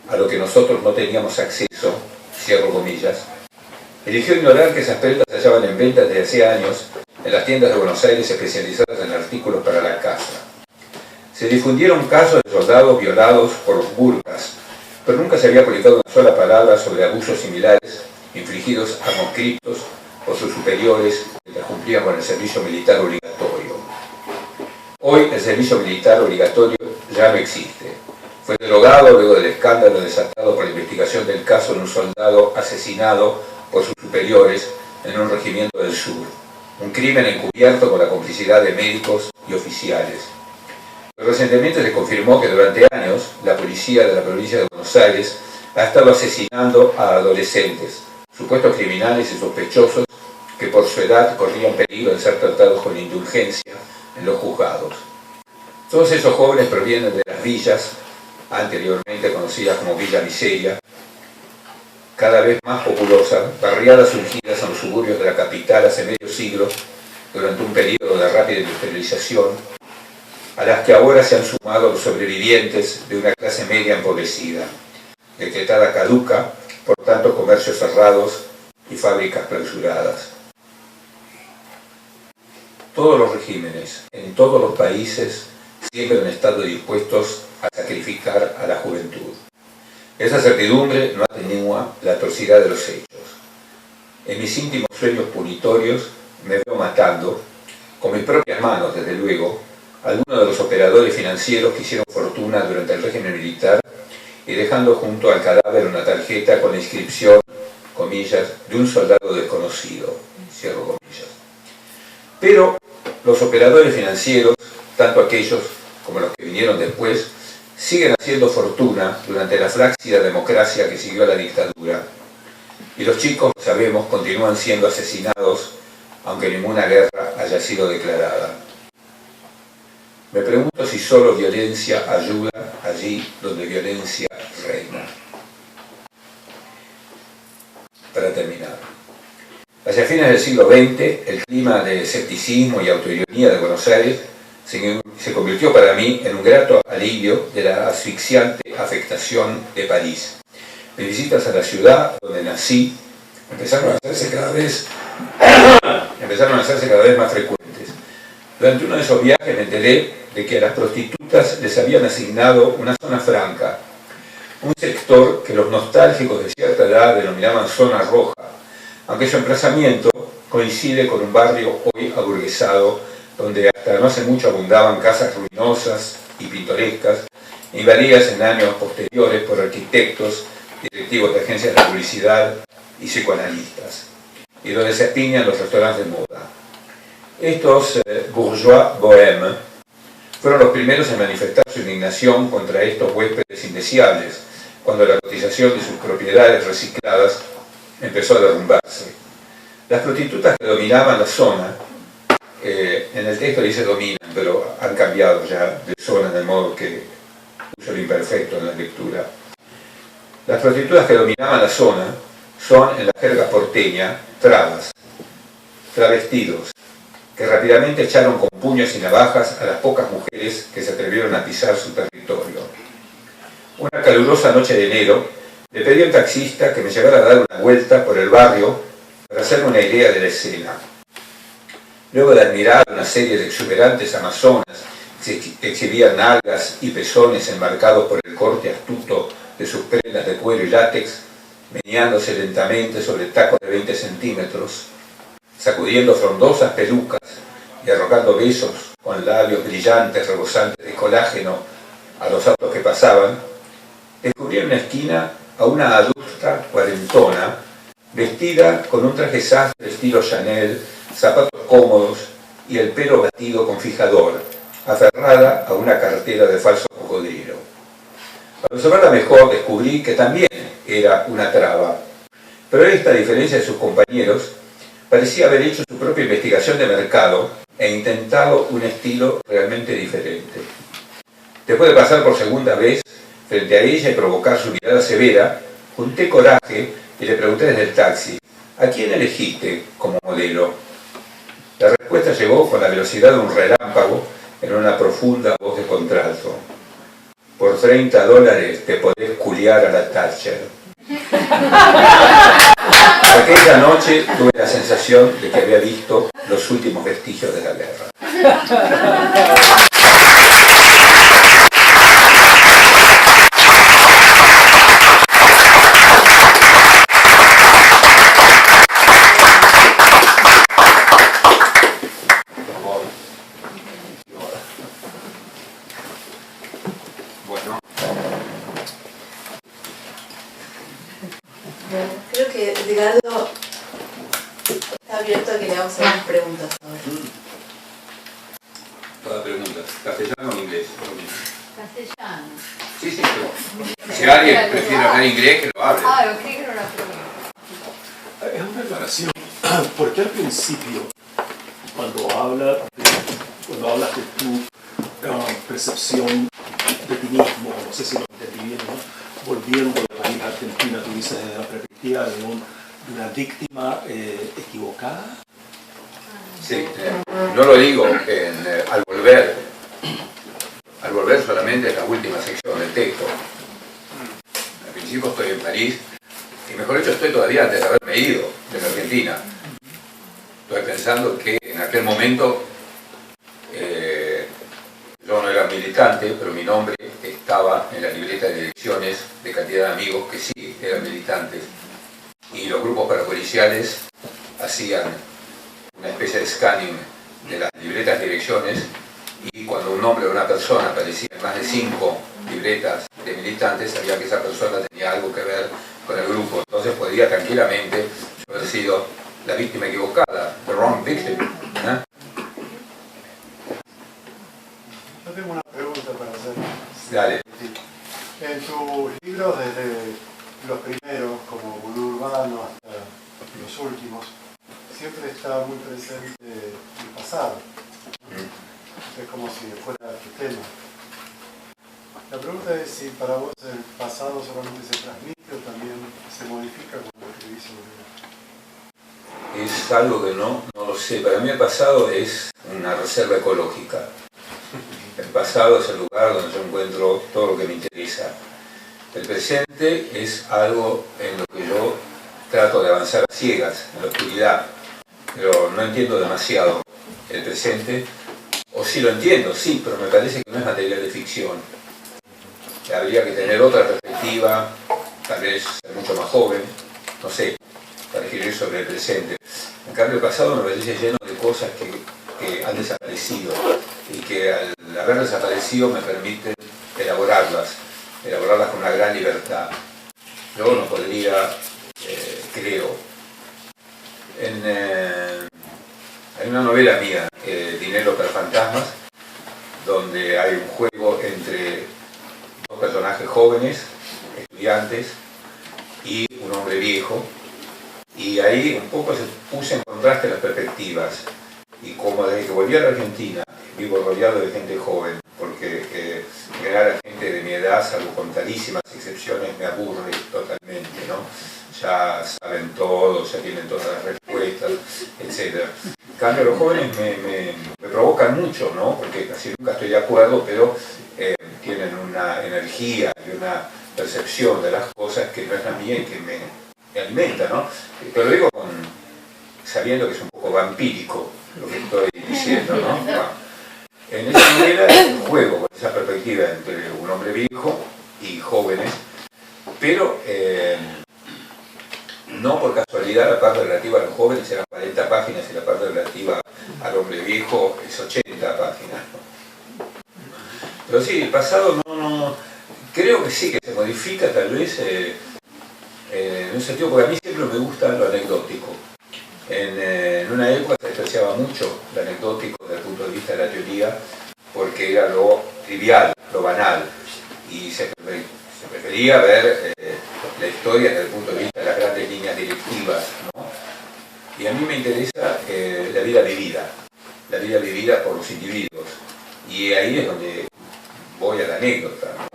Speaker 5: a lo que nosotros no teníamos acceso, cierro comillas, eligió ignorar que esas prendas se hallaban en venta desde hace años en las tiendas de Buenos Aires especializadas en artículos para la casa. Se difundieron casos de soldados violados por los burkas, pero nunca se había publicado una sola palabra sobre abusos similares infligidos a conscriptos por sus superiores mientras cumplían con el servicio militar obligatorio. Hoy el servicio militar obligatorio ya no existe. Fue derogado luego del escándalo desatado por la investigación del caso de un soldado asesinado por sus superiores en un regimiento del sur. Un crimen encubierto con la complicidad de médicos y oficiales. Pero recientemente se confirmó que durante años la policía de la provincia de Buenos Aires ha estado asesinando a adolescentes, supuestos criminales y sospechosos que por su edad corrían peligro de ser tratados con indulgencia en los juzgados. Todos esos jóvenes provienen de las villas, anteriormente conocidas como Villa Miseria, cada vez más populosas, barriadas surgidas en los suburbios de la capital hace medio siglo, durante un periodo de rápida industrialización, a las que ahora se han sumado los sobrevivientes de una clase media empobrecida, decretada caduca, por tanto comercios cerrados y fábricas clausuradas. Todos los regímenes, en todos los países, siempre han estado dispuestos a sacrificar a la juventud. Esa certidumbre no atenúa la atrocidad de los hechos. En mis íntimos sueños punitorios me veo matando, con mis propias manos desde luego, a algunos de los operadores financieros que hicieron fortuna durante el régimen militar y dejando junto al cadáver una tarjeta con la inscripción, comillas, de un soldado desconocido, cierro comillas. Pero los operadores financieros, tanto aquellos como los que vinieron después, siguen haciendo fortuna durante la flácida democracia que siguió a la dictadura. Y los chicos, sabemos, continúan siendo asesinados, aunque ninguna guerra haya sido declarada. Me pregunto si solo violencia ayuda allí donde violencia reina. Para terminar, hacia fines del siglo XX, el clima de escepticismo y autoironía de Buenos Aires se convirtió para mí en un grato alivio de la asfixiante afectación de París. Mis visitas a la ciudad donde nací empezaron a hacerse cada vez empezaron a hacerse cada vez más frecuentes. Durante uno de esos viajes me enteré de que a las prostitutas les habían asignado una zona franca, un sector que los nostálgicos de cierta edad denominaban zona roja, aunque su emplazamiento coincide con un barrio hoy aburguesado, donde hasta no hace mucho abundaban casas ruinosas y pintorescas, invadidas en años posteriores por arquitectos, directivos de agencias de publicidad y psicoanalistas, y donde se apiñan los restaurantes de moda. Estos bourgeois bohèmes fueron los primeros en manifestar su indignación contra estos huéspedes indeseables, cuando la cotización de sus propiedades recicladas empezó a derrumbarse. Las prostitutas que dominaban la zona, en el texto dice dominan, pero han cambiado ya de zona de modo que uso el imperfecto en la lectura. Las prostitutas que dominaban la zona son, en la jerga porteña, trabas, travestidos, que rápidamente echaron con puños y navajas a las pocas mujeres que se atrevieron a pisar su territorio. Una calurosa noche de enero, le pedí al taxista que me llevara a dar una vuelta por el barrio para hacerme una idea de la escena. Luego de admirar una serie de exuberantes amazonas que exhibían nalgas y pezones enmarcados por el corte astuto de sus prendas de cuero y látex, meneándose lentamente sobre tacos de 20 centímetros, sacudiendo frondosas pelucas y arrojando besos con labios brillantes, rebosantes de colágeno a los autos que pasaban, descubrí en una esquina a una adulta cuarentona, vestida con un traje sastre estilo Chanel, zapatos cómodos y el pelo batido con fijador, aferrada a una cartera de falso cocodrilo. Al observarla mejor descubrí que también era una traba, pero esta, a diferencia de sus compañeros, parecía haber hecho su propia investigación de mercado e intentado un estilo realmente diferente. Después de pasar por segunda vez frente a ella y provocar su mirada severa, junté coraje y le pregunté desde el taxi: ¿a quién elegiste como modelo? La respuesta llegó con la velocidad de un relámpago en una profunda voz de contralto: por $30 te podés culiar a la Thatcher. Aquella noche tuve la sensación de que había visto los últimos vestigios de la guerra.
Speaker 2: Bueno,
Speaker 1: Creo que Edgardo está abierto a que le hagamos algunas preguntas ahora.
Speaker 5: Toda pregunta, ¿castellano o inglés?
Speaker 6: Castellano.
Speaker 5: Sí, sí, pero si alguien prefiere hablar inglés, que lo hable.
Speaker 6: Ah, lo creí que era una pregunta.
Speaker 7: Es una aclaración, porque al principio, cuando hablas de tu percepción de ti mismo, no sé si lo entendí bien, ¿no? Volviendo al país Argentina, tú dices desde la perspectiva de una víctima equivocada.
Speaker 5: Sí, no lo digo al volver solamente en la última sección del texto. Al principio estoy en París, y mejor dicho estoy todavía antes de haberme ido de la Argentina. Estoy pensando que en aquel momento yo no era militante, pero mi nombre estaba en la libreta de direcciones de cantidad de amigos que sí eran militantes. Y los grupos parapoliciales hacían una especie de scanning de las libretas de direcciones, y cuando un nombre de una persona aparecía en más de 5 libretas de militantes, sabía que esa persona tenía algo que ver con el grupo. Entonces podía tranquilamente haber sido la víctima equivocada, the wrong victim.
Speaker 8: Yo tengo una pregunta para hacer.
Speaker 5: Dale.
Speaker 8: En tus libros, desde los primeros, como Vudú Urbano, hasta los últimos, siempre está muy presente el pasado. Es como si fuera tu tema. La pregunta es si para vos el pasado solamente se transmite o también se modifica cuando escribís sobre él.
Speaker 5: Es algo que no lo sé. Para mí el pasado es una reserva ecológica. El pasado es el lugar donde yo encuentro todo lo que me interesa. El presente es algo en lo que yo trato de avanzar a ciegas, en la oscuridad. pero no entiendo demasiado el presente, o sí lo entiendo, sí, pero me parece que no es material de ficción. Habría que tener otra perspectiva, tal vez ser mucho más joven, no sé, para escribir sobre el presente. En cambio, el pasado me parece lleno de cosas que han desaparecido y que al haber desaparecido me permiten elaborarlas con una gran libertad. Yo no podría, creo, hay una novela mía, Dinero para fantasmas, donde hay un juego entre dos personajes jóvenes, estudiantes, y un hombre viejo, y ahí un poco se puse en contraste las perspectivas, y como desde que volví a la Argentina vivo rodeado de gente joven, porque en general la gente de mi edad, salvo contarísimas excepciones, me aburre totalmente, ¿no? Ya saben todo, ya tienen todas las respuestas, etc. En cambio, los jóvenes me provocan mucho, ¿no? Porque casi nunca estoy de acuerdo, pero tienen una energía y una percepción de las cosas que no es la mía y que me alimenta, ¿no? Te lo digo sabiendo que es un poco vampírico lo que estoy diciendo, ¿no? Bueno, en esa novela juego con esa perspectiva entre un hombre viejo y jóvenes, pero no por casualidad la parte relativa a los jóvenes eran 40 páginas y la parte relativa al hombre viejo es 80 páginas, ¿no? Pero sí, el pasado no creo que sí que se modifica tal vez en un sentido, porque a mí siempre me gusta lo anecdótico. En una época se despreciaba mucho lo anecdótico desde el punto de vista de la teoría, porque era lo trivial, lo banal, y se prefería ver la historia desde el punto de vista de las grandes líneas directivas, ¿no? Y a mí me interesa la vida vivida por los individuos, y ahí es donde voy a la anécdota, ¿no?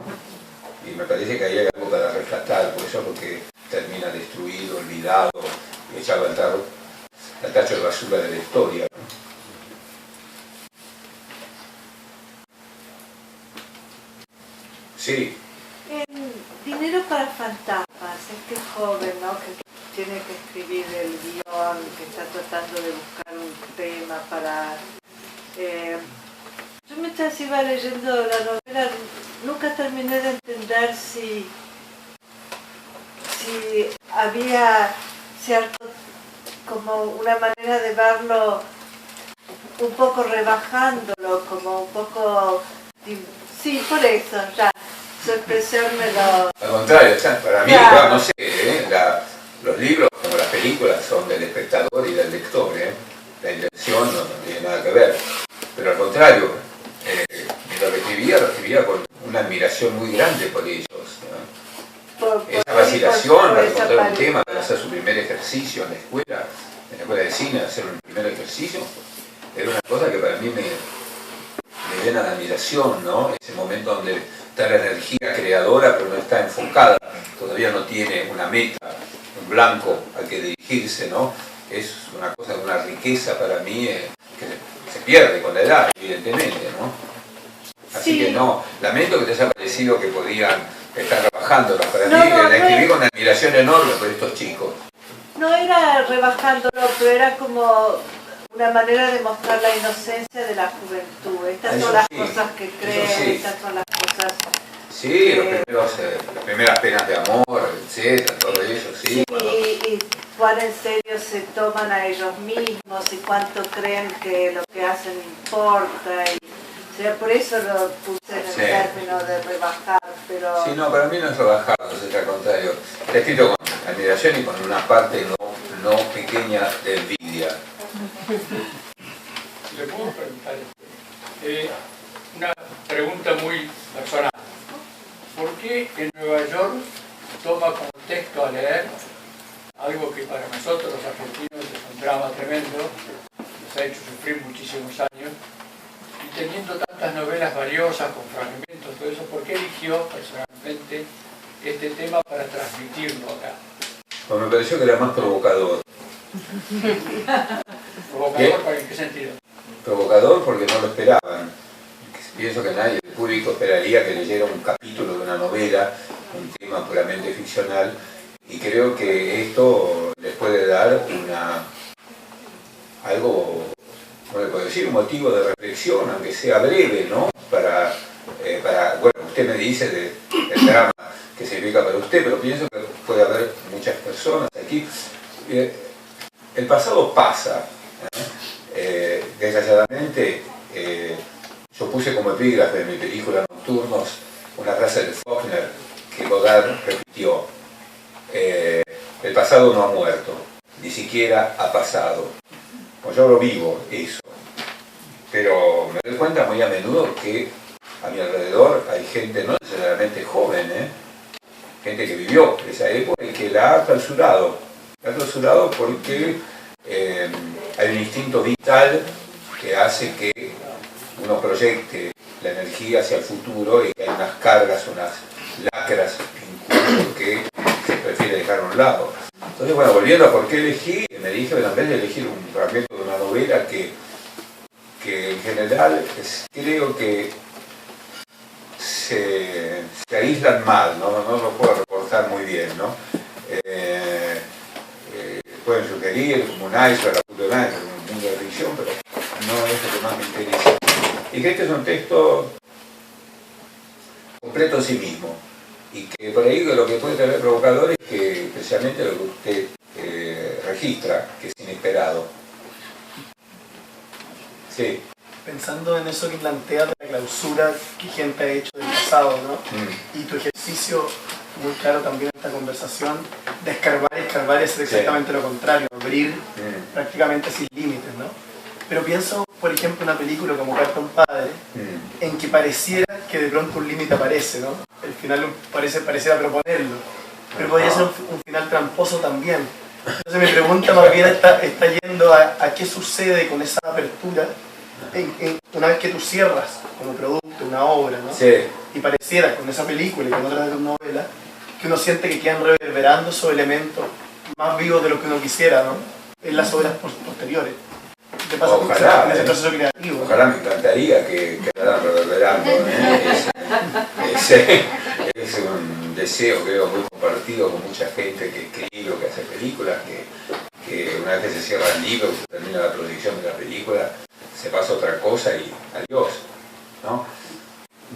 Speaker 5: Y me parece que ahí hay algo para rescatar, por eso porque termina destruido, olvidado, y echado al tacho de basura de la historia, ¿no? Sí.
Speaker 9: En Dinero para fantasmas, este joven, ¿no?, que tiene que escribir el guión, que está tratando de buscar un tema para... yo mientras iba leyendo la novela nunca terminé de entender si había cierto, como una manera de verlo un poco rebajándolo, como un poco... Sí, por eso, ya, su expresión me lo...
Speaker 5: Al contrario, para mí, claro, no sé, los libros como las películas son del espectador y del lector, la intención no tiene nada que ver, pero al contrario, lo escribía con una admiración muy grande por ellos, ¿no? Esa vacilación para encontrar un tema, para hacer su primer ejercicio en la escuela de cine, hacer un primer ejercicio, era una cosa que para mí me llena de admiración, ¿no? Ese momento donde está la energía creadora pero no está enfocada, todavía no tiene una meta, un blanco al que dirigirse, ¿no? Es una cosa de una riqueza para mí que se pierde con la edad, evidentemente, ¿no? Así
Speaker 9: Sí.
Speaker 5: que no, lamento que te haya parecido que podían estar trabajando, para mí la escribí con una admiración enorme por estos chicos.
Speaker 9: No era rebajándolo, pero era como una manera de mostrar la inocencia de la juventud. Estas son las cosas que creen, estas son las cosas...
Speaker 5: Sí, las primeras penas de amor, etcétera, todo eso, sí.
Speaker 9: Y cuán en serio se toman a ellos mismos y cuánto creen que lo que hacen importa. O sea, por eso lo puse en el término de rebajar, pero...
Speaker 5: Sí, no, para mí no es rebajarlo, es al contrario. Está escrito con admiración y con una parte no pequeña de envidia.
Speaker 10: ¿Le puedo preguntar? Una pregunta muy personal. ¿Por qué en Nueva York toma como texto a leer algo que para nosotros los argentinos es un drama tremendo, nos ha hecho sufrir muchísimos años, y teniendo tantas novelas valiosas con fragmentos, todo eso, ¿por qué eligió personalmente este tema para transmitirlo acá?
Speaker 5: Pues me pareció que era más provocador.
Speaker 10: ¿Provocador en qué sentido?
Speaker 5: Provocador porque no lo esperaban. Pienso que nadie, el público esperaría que leyera un capítulo de una novela, un tema puramente ficcional, y creo que esto les puede dar algo, ¿cómo le puedo decir? Un motivo de reflexión, aunque sea breve, ¿no? Para bueno, usted me dice del drama que significa para usted, pero pienso que puede haber muchas personas aquí. El pasado pasa. Desgraciadamente, yo puse como epígrafe en mi película Nocturnos una frase de Faulkner que Godard repitió. El pasado no ha muerto, ni siquiera ha pasado. Pues yo lo vivo, eso. Pero me doy cuenta muy a menudo que a mi alrededor hay gente no necesariamente joven, gente que vivió esa época y que la ha clausurado. La ha clausurado porque hay un instinto vital que hace que uno proyecte la energía hacia el futuro y que hay unas cargas, unas lacras incluso que se prefiere dejar a un lado. Entonces, bueno, volviendo a por qué elegí, me dije, bueno, en vez de elegir un fragmento de una novela que en general creo que se aíslan mal, no lo puedo reportar muy bien, ¿no? Pueden sugerir como un iceberg, a punto de iceberg, un mundo de ficción, pero no es lo que más me interesa. Y que este es un texto completo en sí mismo, y que por ahí lo que puede tener provocador es que especialmente lo que usted registra, que es inesperado. Sí.
Speaker 7: Pensando en eso que planteas de la clausura que gente ha hecho del pasado, ¿no? Y tu ejercicio, muy claro también en esta conversación, de escarbar y hacer exactamente lo contrario, abrir prácticamente sin límites, ¿no? Pero pienso, por ejemplo, en una película como Carta a un padre, en que pareciera que de pronto un límite aparece, ¿no? El final pareciera proponerlo, pero podría ser un final tramposo también. Entonces mi pregunta más bien está yendo a qué sucede con esa apertura una vez que tú cierras como producto una obra, ¿no?
Speaker 5: Sí.
Speaker 7: Y pareciera con esa película y con otras de tus novelas que uno siente que quedan reverberando esos elementos más vivos de lo que uno quisiera, ¿no? En las obras posteriores. ¿Qué pasa
Speaker 5: Ojalá,
Speaker 7: con ese proceso creativo?
Speaker 5: Ojalá, me encantaría que quedaran reverberando. Es un deseo, creo, muy compartido con mucha gente que escribe o que hace películas, que una vez que se cierra el libro, que se termina la proyección de la película, se pasa otra cosa y adiós, ¿no?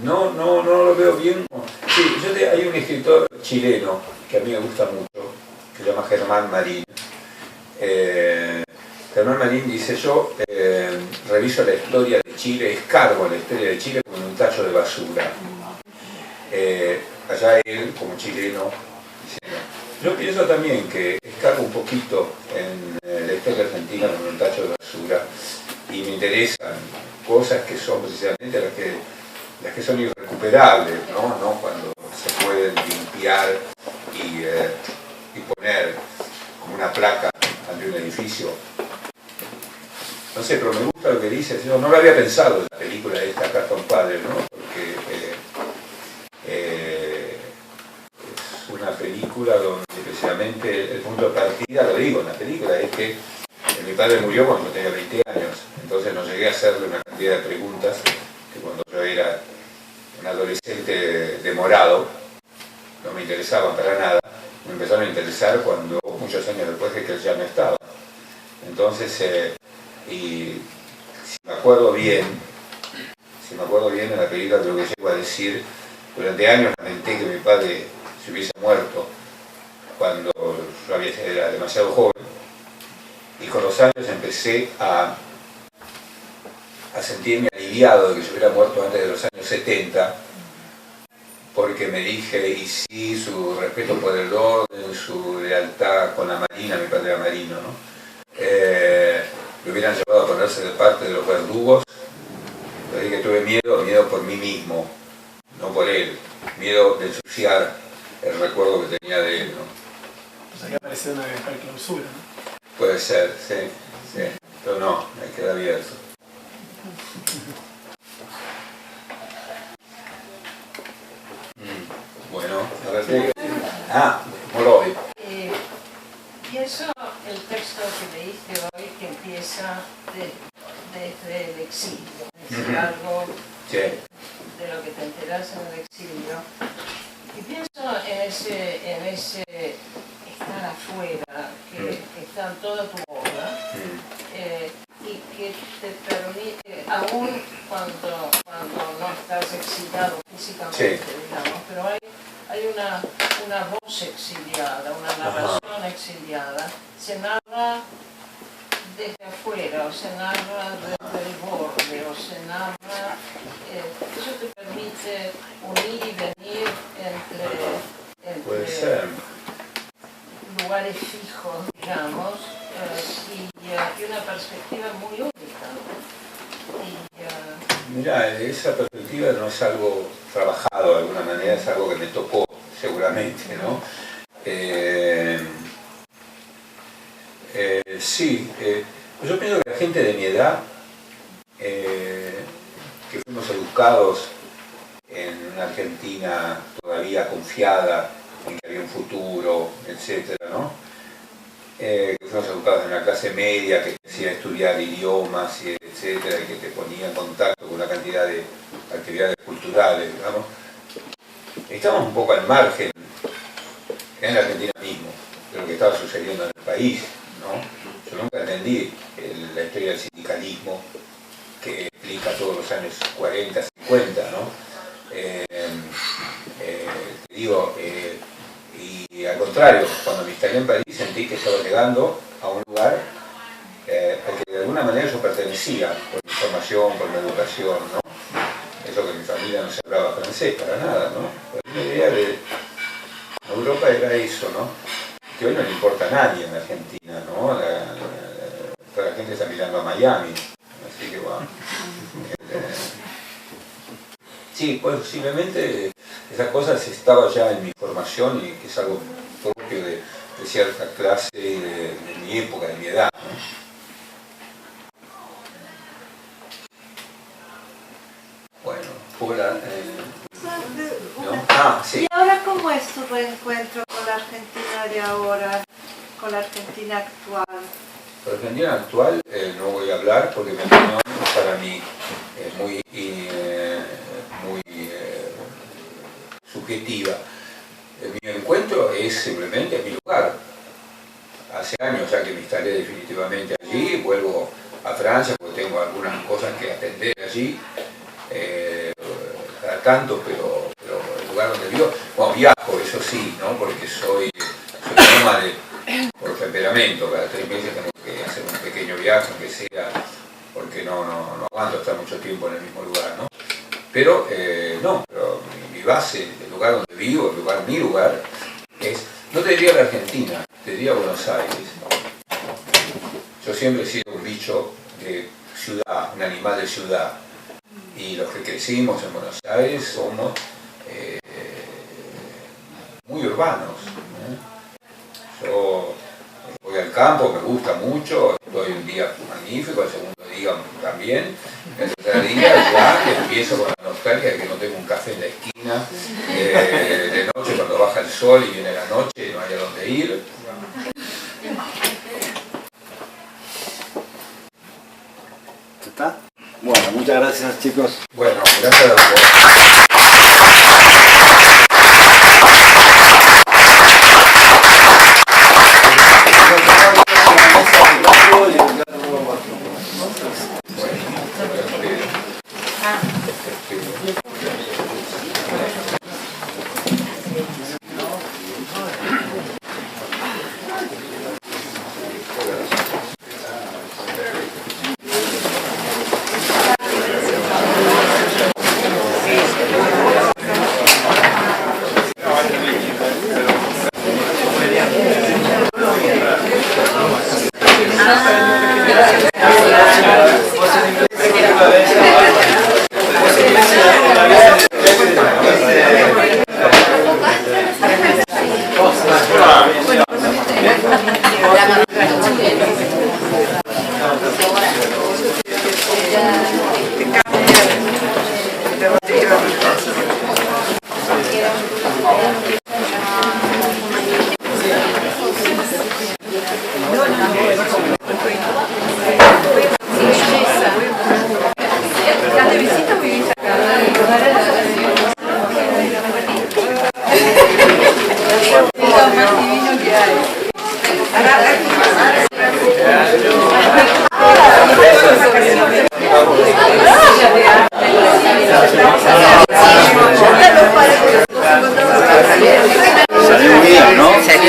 Speaker 5: No lo veo bien. Sí, hay un escritor chileno que a mí me gusta mucho, que se llama Germán Marín. Germán Marín dice: yo reviso la historia de Chile, escarbo la historia de Chile como un tacho de basura. Allá él, como chileno, diciendo, yo pienso también que escarbo un poquito en la historia argentina como un tacho de basura, y me interesan cosas que son precisamente las que son irrecuperables, ¿no? Cuando se pueden limpiar y poner como una placa ante un edificio. No sé, pero me gusta lo que dice. Yo no lo había pensado en la película de esta Carta a un padre, ¿no? Porque es una película donde especialmente el punto de partida, lo digo en la película, es que mi padre murió cuando yo tenía 20 años, entonces no llegué a hacerle una cantidad de preguntas que cuando yo era un adolescente demorado no me interesaban para nada. Me empezaron a interesar cuando, muchos años después de que él ya no estaba. Entonces, y si me acuerdo bien en la película, lo que llego a decir, durante años lamenté que mi padre se hubiese muerto cuando yo era demasiado joven, y con los años empecé a sentirme aliviado de que yo hubiera muerto antes de los años 70, porque me dije, y sí, su respeto por el orden, su lealtad con la Marina, mi padre era marino, ¿no? Me hubieran llevado a ponerse de parte de los verdugos. Le dije que tuve miedo por mí mismo, no por él, miedo de ensuciar el recuerdo que tenía de él, ¿no?
Speaker 7: Pues ahí aparece una eventual clausura, ¿no?
Speaker 5: Puede ser, sí, pero no, hay que quedar abierto. Bueno, a ver, Morovi.
Speaker 6: Pienso el texto que leíste hoy, que empieza desde el exilio, es decir, algo de lo que te enteras en el exilio. Y pienso en ese estar afuera, que está en toda tu obra, aún cuando no estás exiliado físicamente, digamos, pero hay una voz exiliada, una narración exiliada, se narra desde afuera, o se narra desde el borde, o se narra, eso te permite unir y venir entre lugares fijos, digamos, y una perspectiva muy única, ¿no?
Speaker 5: Mira, esa perspectiva no es algo trabajado de alguna manera, es algo que me tocó seguramente, ¿no? Sí, yo pienso que la gente de mi edad, que fuimos educados en una Argentina todavía confiada en que había un futuro, etcétera, ¿no? Que fuimos educados en una clase media que quería estudiar idiomas, etcétera, y que te ponía en contacto con una cantidad de actividades culturales, digamos. Estamos un poco al margen, en la Argentina mismo, de lo que estaba sucediendo en el país, ¿no? Yo nunca entendí la historia del sindicalismo que explica todos los años 40, 50, ¿no? Y al contrario, cuando me instalé en París sentí que estaba llegando a un lugar al que de alguna manera yo pertenecía, por mi formación, por mi educación, ¿no? Eso que mi familia no se hablaba francés, para nada, ¿no? Pero la idea de Europa era eso, ¿no? Que hoy no le importa a nadie en Argentina, ¿no? Toda la gente está mirando a Miami, así que bueno. Sí, pues posiblemente esas cosas estaba ya en mi formación y que es algo propio de cierta clase y de mi época, de mi edad, ¿no? Bueno, hola. ¿No? Ah, sí.
Speaker 9: ¿Y ahora cómo es tu reencuentro con la Argentina de ahora, con la Argentina actual?
Speaker 5: La Argentina actual no voy a hablar porque mi opinión para mí es muy subjetiva. Mi encuentro es simplemente mi lugar. Hace años ya que me instalé definitivamente allí, vuelvo a Francia porque tengo algunas cosas que atender allí, cada tanto, pero el lugar donde vivo, bueno, viajo, eso sí, ¿no? Porque soy nómade por temperamento, cada 3 meses tengo que hacer un pequeño viaje, aunque sea, porque no aguanto estar mucho tiempo en el mismo lugar, ¿no? Pero pero mi base, el lugar donde vivo, mi lugar, es, no te diría la Argentina, te diría Buenos Aires. Yo siempre he sido un bicho de ciudad, un animal de ciudad, y los que crecimos en Buenos Aires somos muy urbanos, ¿no? Yo voy al campo, me gusta mucho, estoy un día magnífico, el segundo día también, el tercer día ya empiezo con la nostalgia de que no tengo un café en la esquina, de noche cuando baja el sol y viene la noche y no hay a dónde ir.
Speaker 3: ¿Está? Bueno, muchas gracias, chicos.
Speaker 5: Bueno, gracias a todos.
Speaker 1: Ah,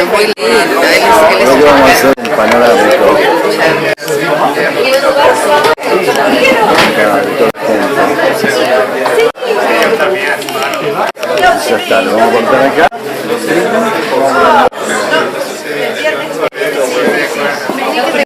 Speaker 6: es muy lindo.
Speaker 3: Creo que vamos a hacer un panorámico. Ya está, lo vamos a contar acá.